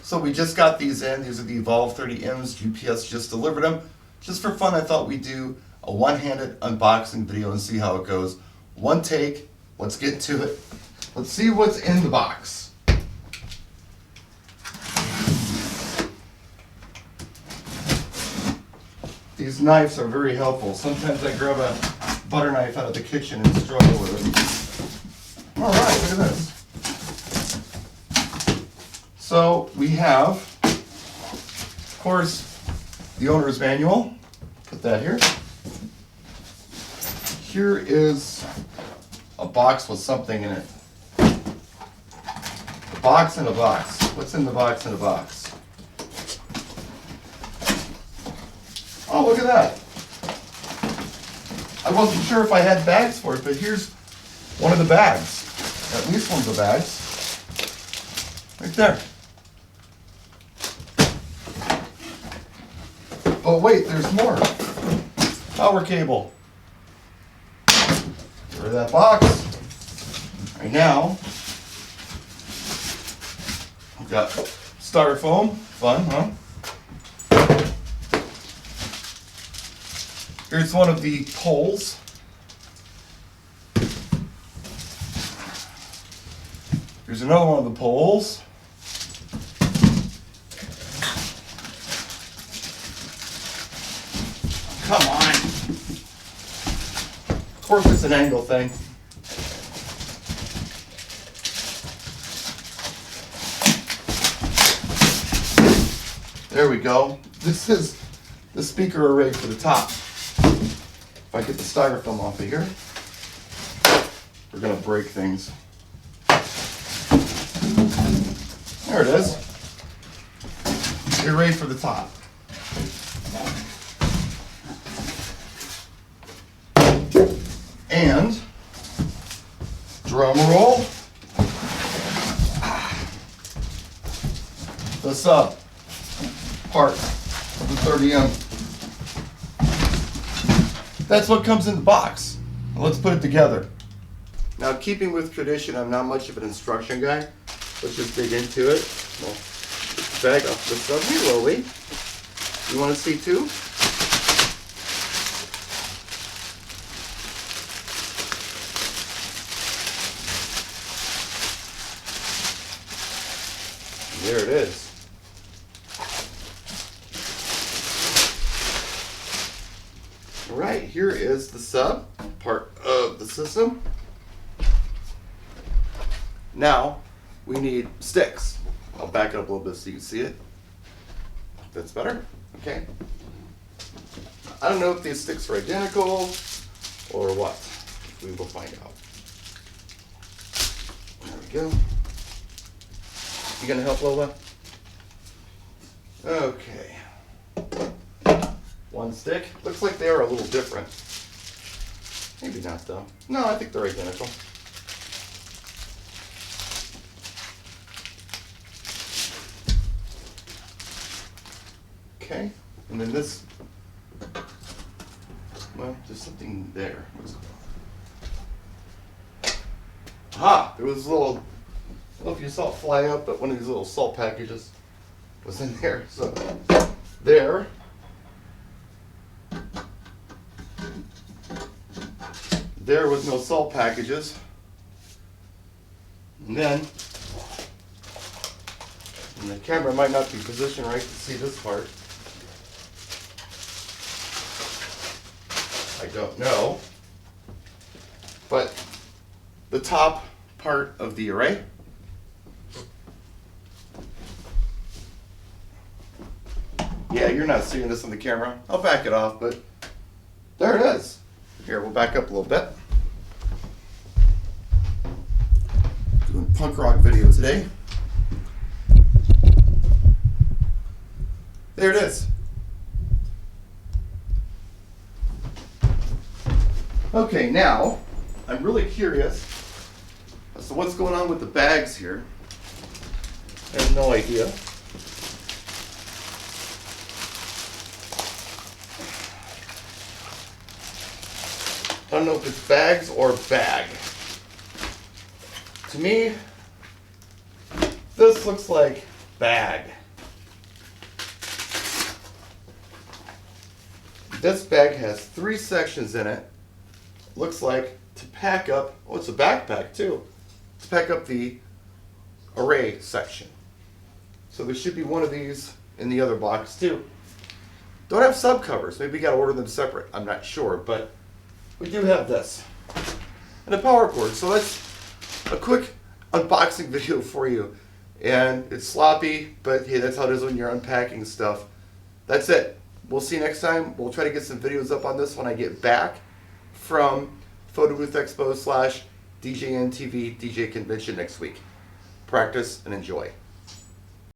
So we just got these in. These are the Evolve 30Ms. UPS just delivered them. Just for fun, I thought we'd do a one-handed unboxing video and see how it goes. One take. Let's get to it. Let's see what's in the box. These knives are very helpful. Sometimes I grab a butter knife out of the kitchen and struggle with it. All right, look at this. So we have, of course, the owner's manual. Put that here. Here is a box with something in it. A box in a box. What's in the box in a box? Oh, look at that. I wasn't sure if I had bags for it, but here's one of the bags. At least one of the bags. Right there. Oh wait, there's more. Power cable. Get rid of that box. Right now, we've got styrofoam. Fun, huh? Here's one of the poles. Here's another one of the poles. Come on. Of course it's an angle thing. There we go. This is the speaker array for the top. If I get the styrofoam off of here, we're going to break things. There it is. The array for the top. And, drum roll, the sub part of the 30M. That's what comes in the box. Let's put it together. Now, keeping with tradition, I'm not much of an instruction guy. Let's just dig into it. Well, get the bag off the sub. Hey, Loli. You want to see too? There it is. All right, here is the sub part of the system. Now, we need sticks. I'll back it up a little bit so you can see it. That's better? Okay. I don't know if these sticks are identical or what. We will find out. There we go. You gonna help, Lola? Okay. One stick. Looks like they are a little different. Maybe not though. No, I think they're identical. Okay. And then this, well, there's something there. What's going on? Aha! There was a little, I don't know if you saw it fly up, but one of these little salt packages was in there. So, there. There with no salt packages. And then, and the camera might not be positioned right to see this part. I don't know. But the top part of the array. Yeah, you're not seeing this on the camera. I'll back it off, but there it is. Here, we'll back up a little bit. Doing a punk rock video today. There it is. Okay, now, I'm really curious as to what's going on with the bags here. I have no idea. I don't know if it's bags or bag. To me, this looks like bag. This bag has 3 sections in it. Looks like to pack up, oh, it's a backpack too, to pack up the array section. So there should be one of these in the other box too. Don't have subcovers, maybe you gotta order them separate, I'm not sure, but we do have this. And a power cord, so that's a quick unboxing video for you. And it's sloppy, but hey, that's how it is when you're unpacking stuff. That's it. We'll see you next time. We'll try to get some videos up on this when I get back from Photo Booth Expo / DJN TV DJ Convention next week. Practice and enjoy.